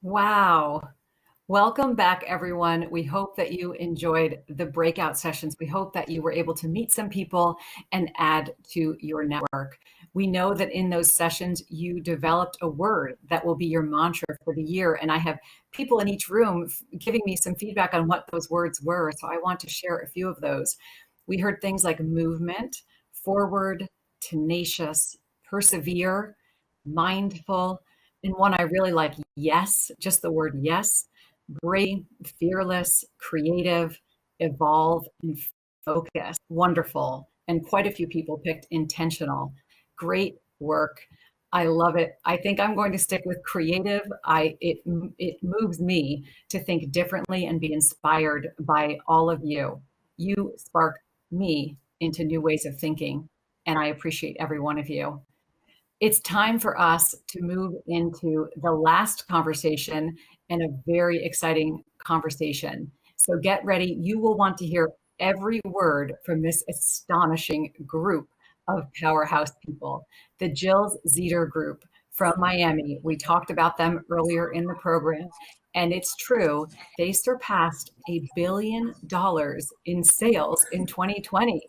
Wow. Welcome back, everyone. We hope that you enjoyed the breakout sessions. We hope that you were able to meet some people and add to your network. We know that in those sessions, you developed a word that will be your mantra for the year. And I have people in each room giving me some feedback on what those words were. So I want to share a few of those. We heard things like movement, forward, tenacious, persevere, mindful, and one I really like, yes, just the word yes, brave, fearless, creative, evolve, and focus. Wonderful. And quite a few people picked intentional. Great work. I love it. I think I'm going to stick with creative. It moves me to think differently and be inspired by all of you. You spark me into new ways of thinking, and I appreciate every one of you. It's time for us to move into the last conversation and a very exciting conversation. So get ready. You will want to hear every word from this astonishing group of powerhouse people, the Jills Zeder Group from Miami. We talked about them earlier in the program, and it's true. They surpassed $1 billion in sales in 2020.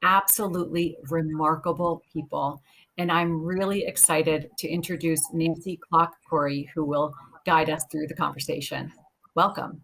Absolutely remarkable people. And I'm really excited to introduce Nancy Klock Corey, who will guide us through the conversation. Welcome.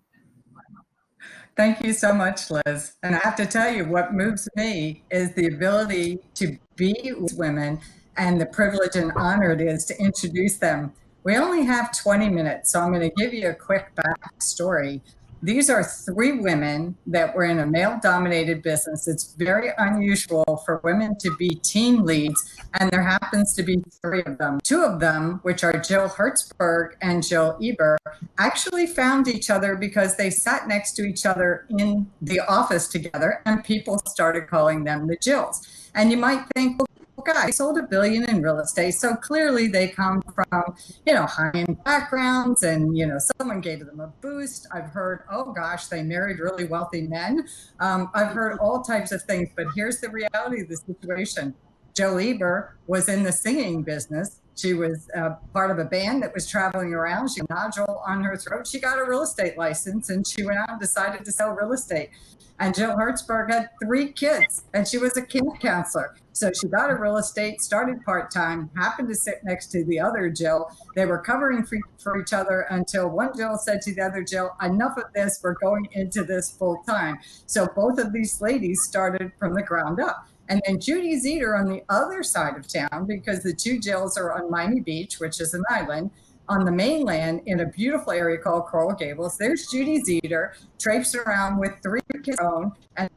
Thank you so much, Liz. And I have to tell you, what moves me is the ability to be with women and the privilege and honor it is to introduce them. We only have 20 minutes, so I'm going to give you a quick backstory. These are three women that were in a male-dominated business. It's very unusual for women to be team leads, and there happens to be three of them. Two of them, which are Jill Hertzberg and Jill Eber, actually found each other because they sat next to each other in the office together, and people started calling them the Jills. And you might think, well, guys sold $1 billion in real estate, so clearly they come from, high-end backgrounds, and someone gave them a boost. I've heard, oh gosh, they married really wealthy men. I've heard all types of things, but here's the reality of the situation. Jill Eber was in the singing business. She was part of a band that was traveling around. She had a nodule on her throat. She got a real estate license, and she went out and decided to sell real estate. And Jill Hertzberg had 3 kids, and she was a camp counselor. So she got a real estate, started part-time, happened to sit next to the other Jill. They were covering for each other until one Jill said to the other Jill, enough of this, we're going into this full-time. So both of these ladies started from the ground up. And then Judy Zeder on the other side of town, because the two Jills are on Miami Beach, which is an island, on the mainland in a beautiful area called Coral Gables. There's Judy Zeder, traipsing around with 3 kids own and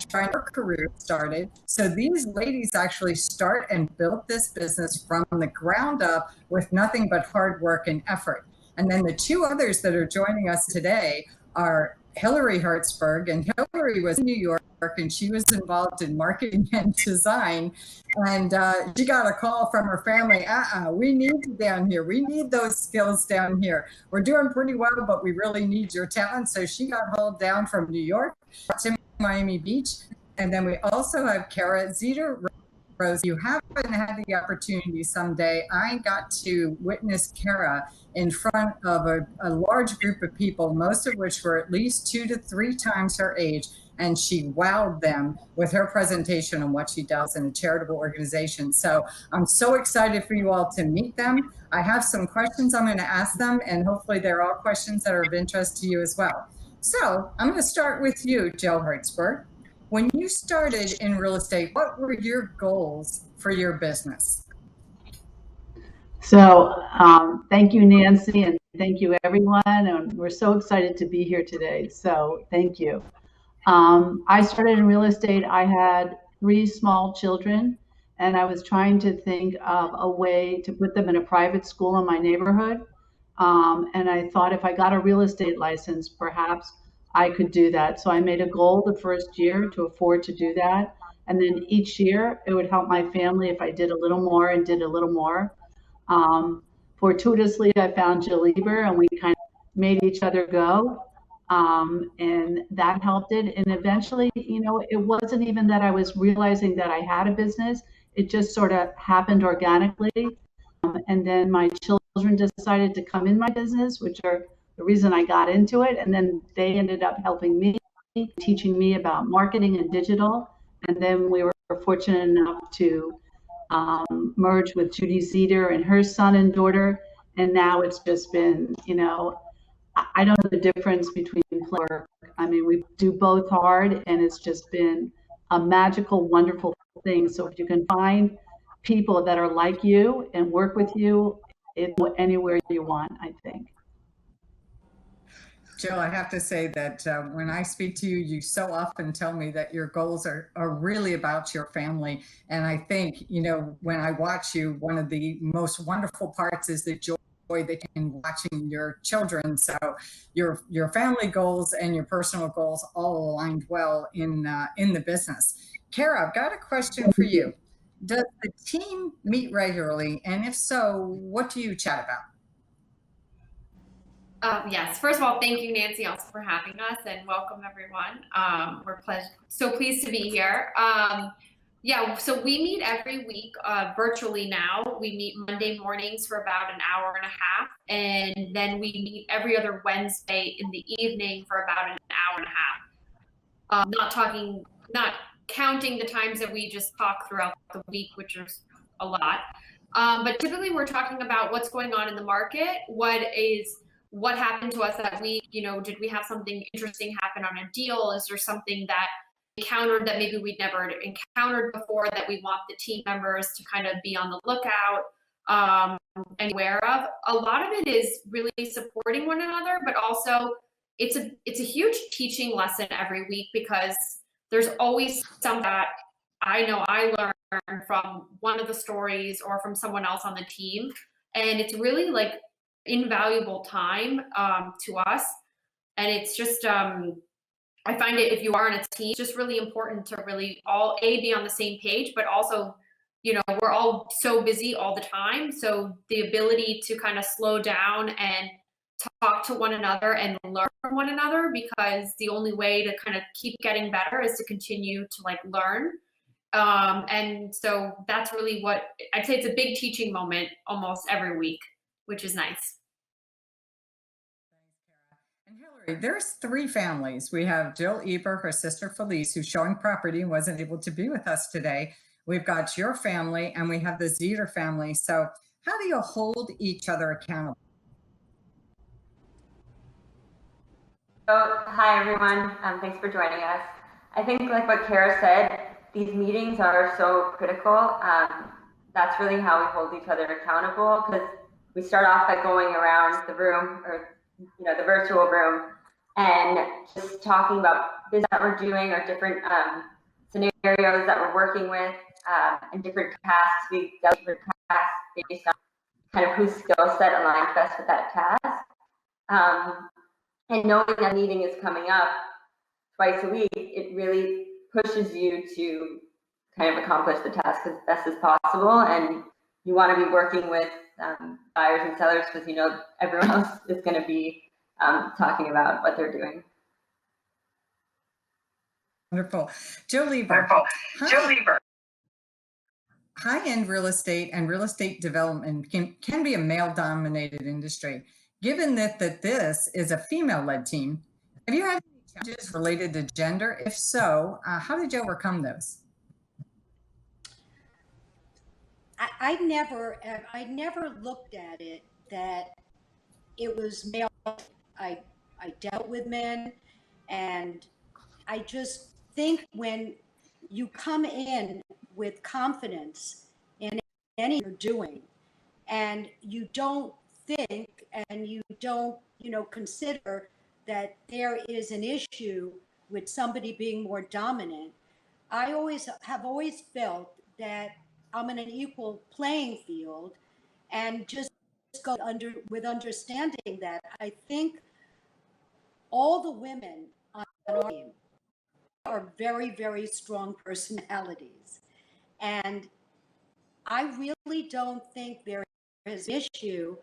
trying her career started. So these ladies actually start and built this business from the ground up with nothing but hard work and effort. And then the 2 others that are joining us today are Hillary Hertzberg, and Hillary was in New York, and she was involved in marketing and design. And she got a call from her family, we need you down here. We need those skills down here. We're doing pretty well, but we really need your talent. So she got hauled down from New York to Miami Beach. And then we also have Kara Zeder. Rose, you haven't had the opportunity someday. I got to witness Kara in front of a large group of people, most of which were at least 2 to 3 times her age. And she wowed them with her presentation on what she does in a charitable organization. So I'm so excited for you all to meet them. I have some questions I'm going to ask them, and hopefully they're all questions that are of interest to you as well. So I'm going to start with you, Jill Hertzberg. When you started in real estate, what were your goals for your business? So thank you, Nancy, and thank you, everyone. And we're so excited to be here today. So thank you. I started in real estate. I had 3 small children, and I was trying to think of a way to put them in a private school in my neighborhood. And I thought if I got a real estate license, perhaps I could do that. So I made a goal the first year to afford to do that. And then each year it would help my family if I did a little more and did a little more. Fortuitously, I found Jill Eber, and we kind of made each other go. And that helped it. And eventually, it wasn't even that I was realizing that I had a business. It just sort of happened organically. And then my children children decided to come in my business, which are the reason I got into it. And then they ended up helping me, teaching me about marketing and digital. And then we were fortunate enough to merge with Judy Zeder and her son and daughter. And now it's just been, I don't know the difference between work. I mean, we do both hard, and it's just been a magical, wonderful thing. So if you can find people that are like you and work with you, anywhere you want, I think. Jill, I have to say that when I speak to you, you so often tell me that your goals are really about your family. And I think, when I watch you, one of the most wonderful parts is the joy that in watching your children. So your family goals and your personal goals all aligned well in the business. Kara, I've got a question for you. Does the team meet regularly? And if so, what do you chat about? Yes, first of all, thank you, Nancy, also for having us, and welcome everyone. We're so pleased to be here. Yeah, so we meet every week virtually now. We meet Monday mornings for about an hour and a half, and then we meet every other Wednesday in the evening for about an hour and a half. Not counting the times that we just talk throughout the week, which is a lot. But typically we're talking about what's going on in the market, what happened to us that week, did we have something interesting happen on a deal? Is there something that we encountered that maybe we'd never encountered before that we want the team members to kind of be on the lookout and aware of? A lot of it is really supporting one another, but also it's a huge teaching lesson every week, because there's always something that I know I learned from one of the stories or from someone else on the team. And it's really like invaluable time to us. And it's just, I find it, if you are in a team, it's just really important to really all be on the same page, but also, we're all so busy all the time. So the ability to kind of slow down and talk to one another and learn from one another, because the only way to kind of keep getting better is to continue to learn. And so that's really what I'd say. It's a big teaching moment almost every week, which is nice. And Hillary, there's 3 families. We have Jill Eber, her sister Felice, who's showing property and wasn't able to be with us today. We've got your family, and we have the Zeder family. So how do you hold each other accountable? So, hi everyone, thanks for joining us. I think like what Kara said, these meetings are so critical. That's really how we hold each other accountable, because we start off by going around the room, or the virtual room, and just talking about business that we're doing, or different scenarios that we're working with, and different tasks. We dealt with tasks based on kind of whose skill set aligns best with that task. And knowing that meeting is coming up twice a week, it really pushes you to kind of accomplish the task as best as possible. And you want to be working with buyers and sellers, because everyone else is going to be talking about what they're doing. Wonderful. Jill Eber. High-end real estate and real estate development can be a male-dominated industry. Given that this is a female-led team, have you had any challenges related to gender? If so, how did you overcome those? I never looked at it that it was male. I dealt with men, and I just think when you come in with confidence in anything you're doing, and you don't think and you don't consider that there is an issue with somebody being more dominant, I have always felt that I'm in an equal playing field, and just go with understanding that I think all the women on our team are very, very strong personalities. And I really don't think there is an issue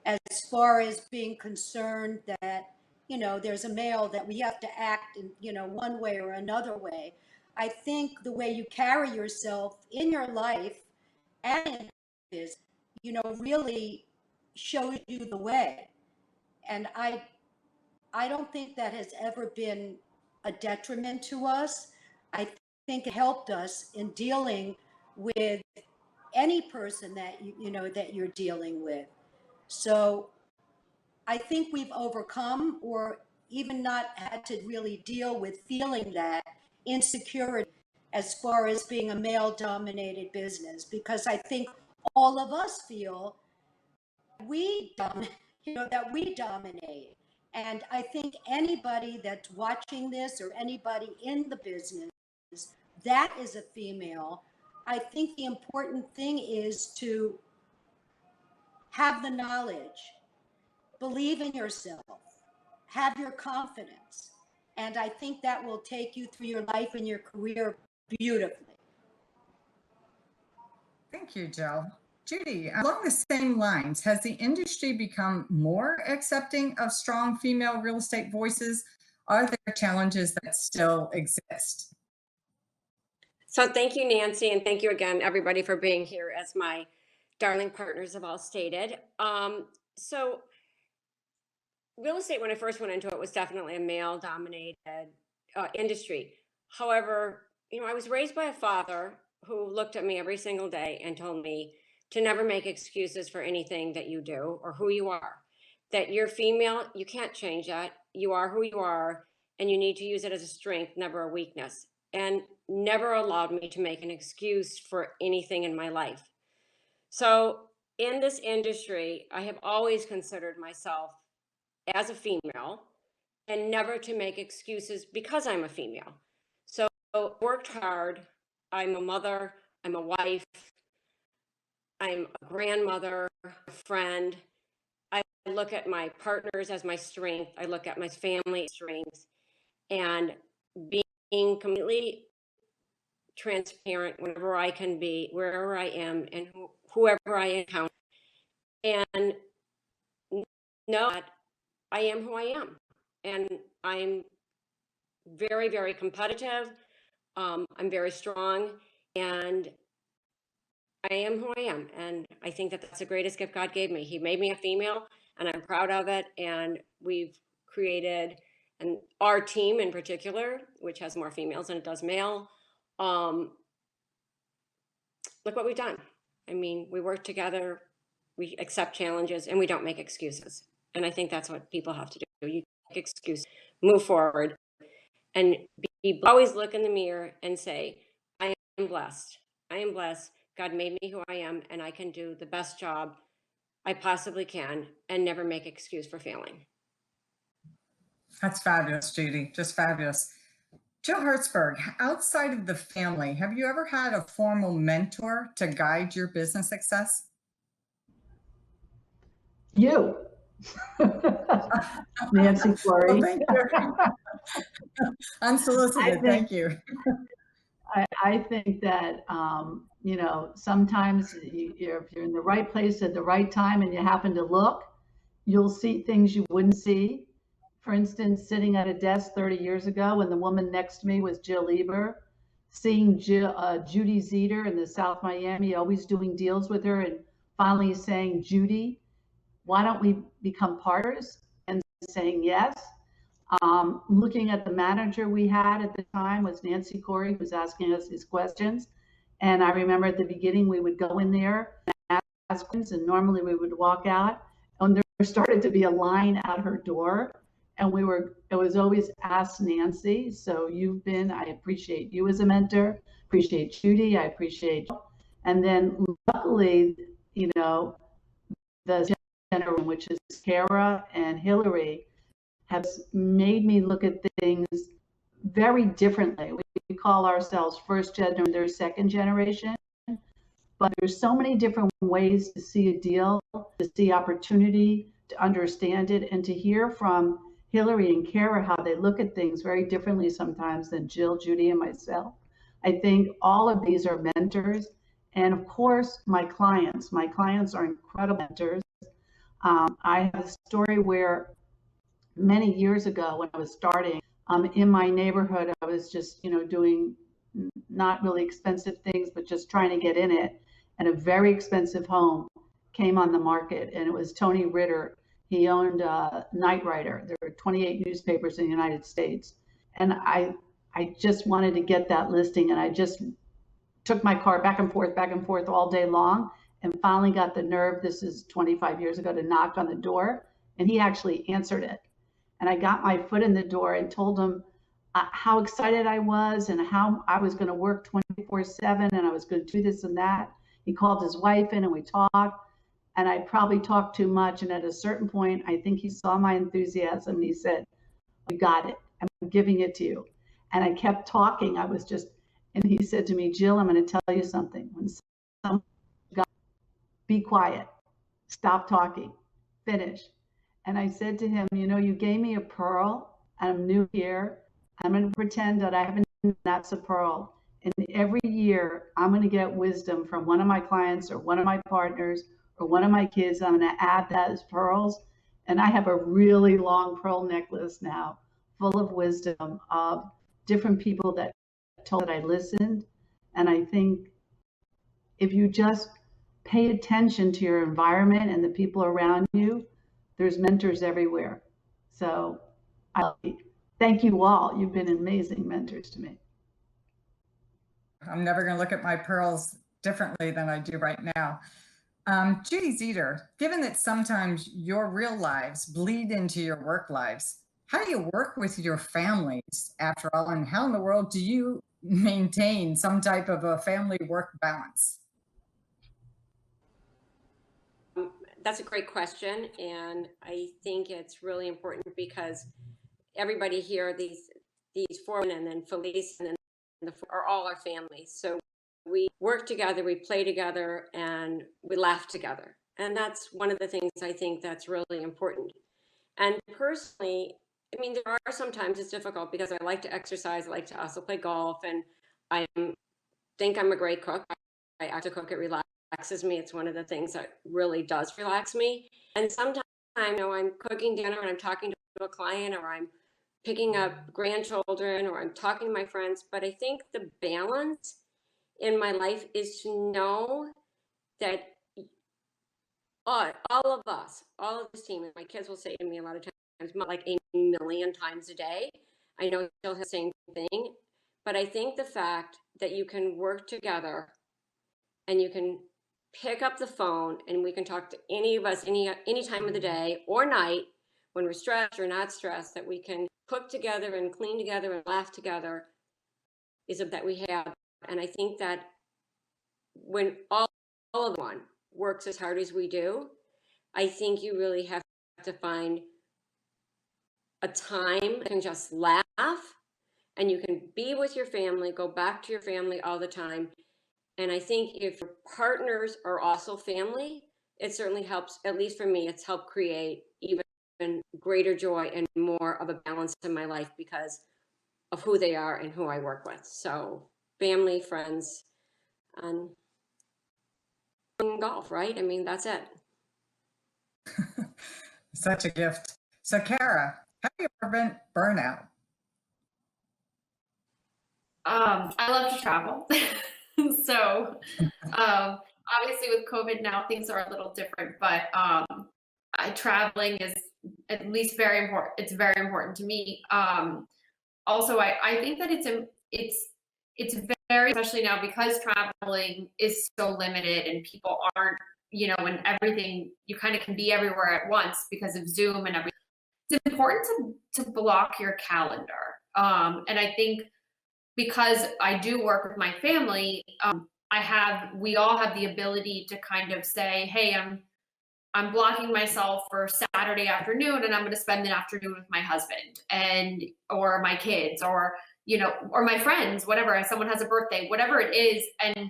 as far as being concerned that, there's a male that we have to act in, one way or another way. I think the way you carry yourself in your life and is, really shows you the way. And I don't think that has ever been a detriment to us. I think it helped us in dealing with any person that you know that you're dealing with. So I think we've overcome or even not had to really deal with feeling that insecurity as far as being a male dominated business, because I think all of us feel we that we dominate. And I think anybody that's watching this or anybody in the business that is a female, I think the important thing is to have the knowledge, believe in yourself, have your confidence. And I think that will take you through your life and your career beautifully. Thank you, Jill. Judy, along the same lines, has the industry become more accepting of strong female real estate voices? Are there challenges that still exist? So thank you, Nancy, and thank you again, everybody, for being here, as my darling partners have all stated. So real estate, when I first went into it, was definitely a male-dominated industry. However, I was raised by a father who looked at me every single day and told me to never make excuses for anything that you do or who you are. That you're female, you can't change that. You are who you are, and you need to use it as a strength, never a weakness. And never allowed me to make an excuse for anything in my life. So in this industry, I have always considered myself as a female and never to make excuses because I'm a female. So worked hard. I'm a mother, I'm a wife, I'm a grandmother, a friend. I look at my partners as my strength. I look at my family strengths, and being completely transparent whenever I can be, wherever I am, and whoever I encounter, and know that I am who I am, and I'm very, very competitive. I'm very strong, and I am who I am, and I think that that's the greatest gift God gave me. He made me a female, and I'm proud of it. And we've created, and our team in particular, which has more females than it does male. Look what we've done. I mean, we work together, we accept challenges, and we don't make excuses. And I think that's what people have to do. You make excuses, move forward, and always look in the mirror and say, I am blessed. I am blessed. God made me who I am, and I can do the best job I possibly can and never make excuse for failing. That's fabulous, Judy. Just fabulous. Jill Hertzberg, outside of the family, have you ever had a formal mentor to guide your business success? You. Nancy Klock. Well, thank you. Unsolicited, thank you. I think that, sometimes if you're in the right place at the right time and you happen to look, you'll see things you wouldn't see. For instance, sitting at a desk 30 years ago when the woman next to me was Jill Eber, seeing Judy Zeder in the South Miami, always doing deals with her, and finally saying, Judy, why don't we become partners? And saying yes. Looking at the manager we had at the time was Nancy Corey, who was asking us these questions. And I remember at the beginning, we would go in there and ask questions, and normally we would walk out, and there started to be a line out her door. And it was always ask Nancy. So I appreciate you as a mentor, appreciate Judy, I appreciate you. And then luckily, the generation, which is Kara and Hillary, have made me look at things very differently. We call ourselves first generation, they're second generation, but there's so many different ways to see a deal, to see opportunity, to understand it, and to hear from Hillary and Kara how they look at things very differently sometimes than Jill, Judy, and myself. I think all of these are mentors. And of course, my clients are incredible mentors. I have a story where many years ago when I was starting in my neighborhood, I was just, doing not really expensive things, but just trying to get in it, and a very expensive home came on the market, and it was Tony Ritter. He owned Night Writer. There were 28 newspapers in the United States. And I just wanted to get that listing, and I just took my car back and forth all day long, and finally got the nerve, this is 25 years ago, to knock on the door, and he actually answered it. And I got my foot in the door and told him how excited I was and how I was going to work 24/7 and I was going to do this and that. He called his wife in and we talked, and I probably talked too much. And at a certain point, I think he saw my enthusiasm and he said, "You got it. I'm giving it to you." And I kept talking. And he said to me, "Jill, I'm going to tell you something. When someone be quiet, stop talking, finish." And I said to him, "You know, you gave me a pearl, and I'm new here. I'm going to pretend that I haven't, that's a pearl. And every year I'm going to get wisdom from one of my clients or one of my partners or one of my kids. I'm going to add that as pearls." And I have a really long pearl necklace now full of wisdom of different people that told that I listened. And I think if you just pay attention to your environment and the people around you, there's mentors everywhere. So thank you all. You've been amazing mentors to me. I'm never going to look at my pearls differently than I do right now. Judy Zeder, given that sometimes your real lives bleed into your work lives, how do you work with your families after all, and how in the world do you maintain some type of a family work balance? That's a great question, and I think it's really important because everybody here, these four women and then Felice and then are all our families. So we work together, we play together, and we laugh together. And that's one of the things I think that's really important. And personally, I mean, there are sometimes it's difficult because I like to exercise, I like to also play golf, and I think I'm a great cook. I actually cook, it relaxes me. It's one of the things that really does relax me. And sometimes, you know, I'm cooking dinner and I'm talking to a client, or I'm picking up grandchildren, or I'm talking to my friends. But I think the balance in my life is to know that all of us, all of this team, and my kids will say to me a lot of times, like 1,000,000 times a day, I know she'll have the same thing, but I think the fact that you can work together and you can pick up the phone and we can talk to any of us any time of the day or night when we're stressed or not stressed, that we can cook together and clean together and laugh together, is that we have. And I think that when all of one works as hard as we do, I think you really have to find a time you can just laugh and you can be with your family, go back to your family all the time. And I think if your partners are also family, it certainly helps, at least for me, it's helped create even greater joy and more of a balance in my life because of who they are and who I work with. So family, friends, and golf, right? I mean, that's it. Such a gift. So Kara, how do you prevent burnout? I love to travel. So obviously with COVID now, things are a little different, but traveling is at least very important. It's very important to me. Also, I think that it's very, especially now because traveling is so limited and people aren't, you know, and everything, you kind of can be everywhere at once because of Zoom and everything. It's important to block your calendar. And I think because I do work with my family, we all have the ability to kind of say, hey, I'm blocking myself for Saturday afternoon and I'm going to spend the afternoon with my husband or my kids, or, you know, or my friends, whatever, if someone has a birthday, whatever it is. And,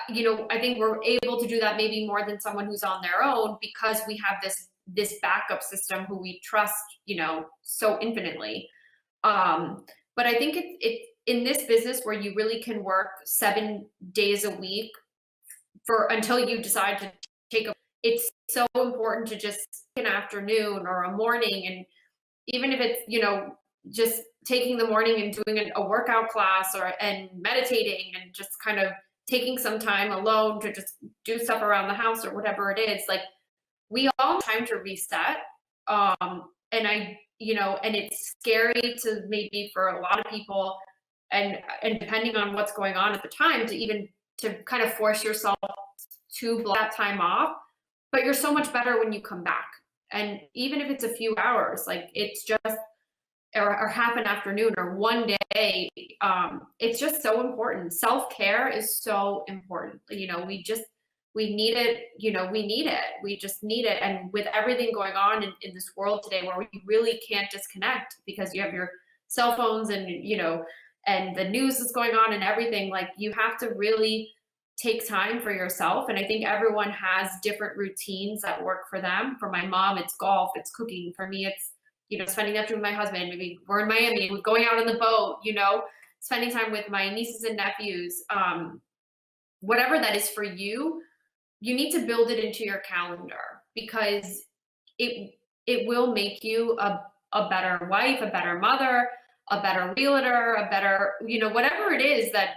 you know, I think we're able to do that maybe more than someone who's on their own because we have this backup system who we trust, you know, so infinitely. But I think it in this business where you really can work 7 days a week until you decide to take it's so important to just take an afternoon or a morning, and even if it's, you know, just taking the morning and doing a workout class and meditating and just kind of taking some time alone to just do stuff around the house or whatever it is, like we all need time to reset. And and it's scary to maybe for a lot of people, and depending on what's going on at the time, to kind of force yourself to block that time off. But you're so much better when you come back. And even if it's a few hours, like it's just, or half an afternoon or one day, it's just so important. Self-care is so important. We need it, we just need it. And with everything going on in this world today, where we really can't disconnect because you have your cell phones and, and the news is going on and everything, like you have to really take time for yourself. And I think everyone has different routines that work for them. For my mom, it's golf, it's cooking. For me, it's, spending that time with my husband. Maybe we're in Miami, we're going out on the boat, spending time with my nieces and nephews. Whatever that is for you, you need to build it into your calendar, because it will make you a better wife, a better mother, a better realtor, a better, whatever it is that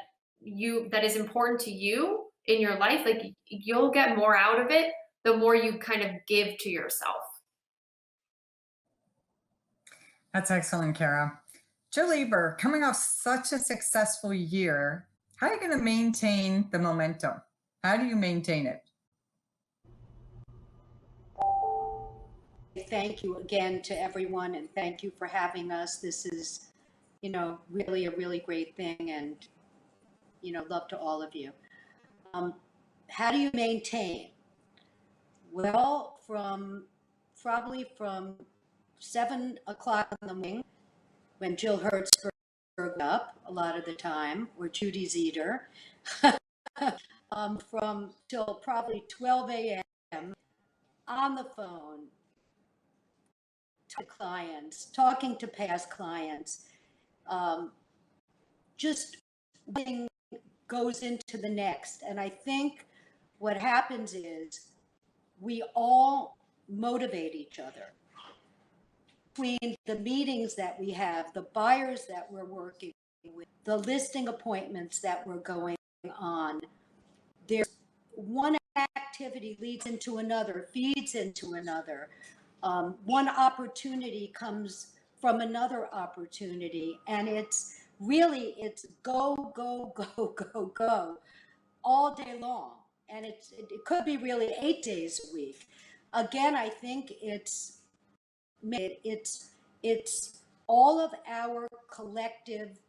is important to you in your life. Like you'll get more out of it the more you kind of give to yourself. That's excellent, Kara. Jill Eber, coming off such a successful year, how are you going to maintain the momentum? How do you maintain it? Thank you again to everyone, and thank you for having us. This is, really a really great thing, and, love to all of you. How do you maintain? Well, probably from 7 o'clock in the morning, when Jill Hertzberg up a lot of the time, or Judy Zeder, from till probably 12 a.m. on the phone, to clients, talking to past clients, just one thing goes into the next. And I think what happens is we all motivate each other. Between the meetings that we have, the buyers that we're working with, the listing appointments that we're going on, there's one activity leads into another, feeds into another. One opportunity comes from another opportunity, and it's go, go, go, go, go all day long. And it could be really 8 days a week. Again, I think it's all of our collective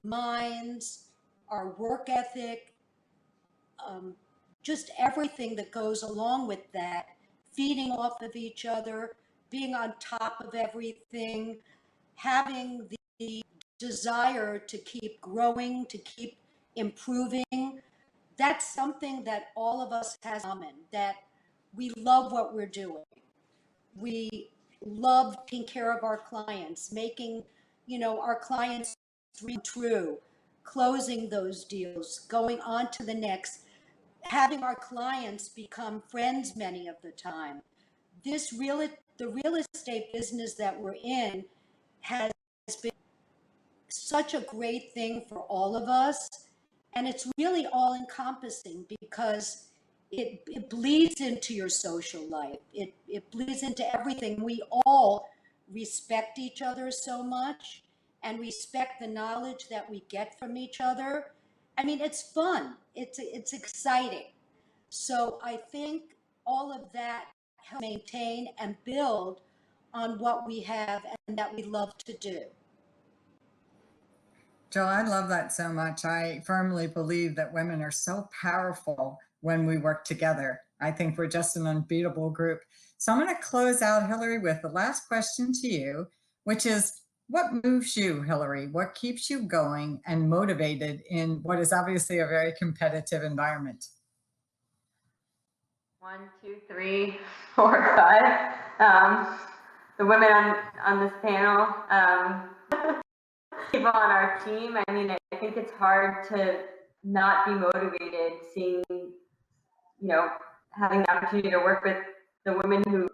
minds, our work ethic, just everything that goes along with that, feeding off of each other, being on top of everything, having the desire to keep growing, to keep improving. That's something that all of us has in common, that we love what we're doing. We love taking care of our clients, making, our clients dream true, closing those deals, going on to the next, having our clients become friends many of the time. The real estate business that we're in has been such a great thing for all of us. And it's really all encompassing, because it bleeds into your social life. It bleeds into everything. We all respect each other so much, and respect the knowledge that we get from each other. I mean, it's fun. It's exciting. So I think all of that helps maintain and build on what we have and that we love to do. Jill, I love that so much. I firmly believe that women are so powerful when we work together. I think we're just an unbeatable group. So I'm going to close out, Hillary, with the last question to you, which is, what moves you, Hillary? What keeps you going and motivated in what is obviously a very competitive environment? 1, 2, 3, 4, 5. The women on this panel, people on our team. I mean, I think it's hard to not be motivated seeing, having the opportunity to work with the women who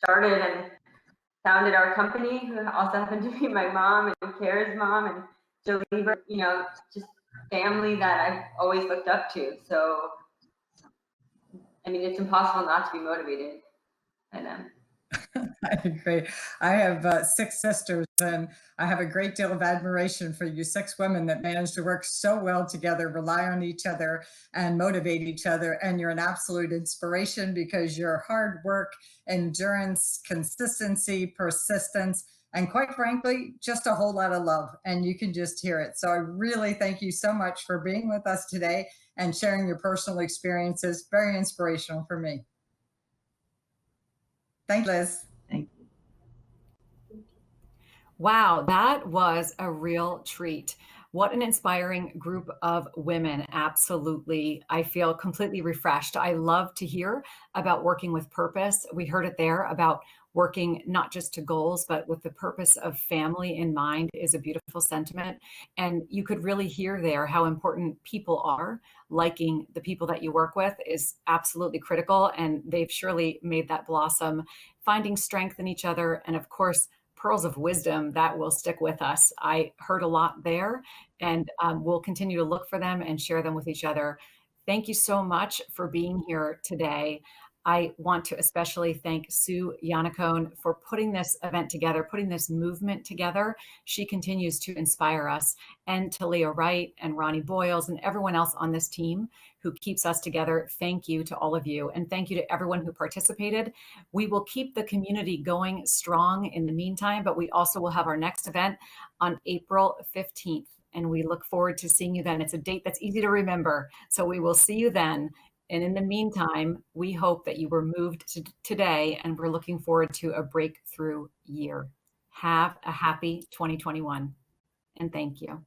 started and founded our company, who also happened to be my mom and Kara's mom and Jill Eber, just family that I've always looked up to. So, I mean, it's impossible not to be motivated by them. I agree. I have 6 sisters, and I have a great deal of admiration for you 6 women that manage to work so well together, rely on each other, and motivate each other. And you're an absolute inspiration because your hard work, endurance, consistency, persistence, and quite frankly, just a whole lot of love. And you can just hear it. So I really thank you so much for being with us today and sharing your personal experiences. Very inspirational for me. Thank you, Liz. Thank you. Wow, that was a real treat. What an inspiring group of women. Absolutely. I feel completely refreshed. I love to hear about working with purpose. We heard it there about working not just to goals, but with the purpose of family in mind is a beautiful sentiment. And you could really hear there how important people are. Liking the people that you work with is absolutely critical. And they've surely made that blossom, finding strength in each other. And of course, pearls of wisdom that will stick with us. I heard a lot there, and we'll continue to look for them and share them with each other. Thank you so much for being here today. I want to especially thank Sue Yannicone for putting this event together, putting this movement together. She continues to inspire us, and to Leah Wright and Ronnie Boyles and everyone else on this team who keeps us together. Thank you to all of you. And thank you to everyone who participated. We will keep the community going strong in the meantime, but we also will have our next event on April 15th. And we look forward to seeing you then. It's a date that's easy to remember. So we will see you then. And in the meantime, we hope that you were moved today, and we're looking forward to a breakthrough year. Have a happy 2021. And thank you.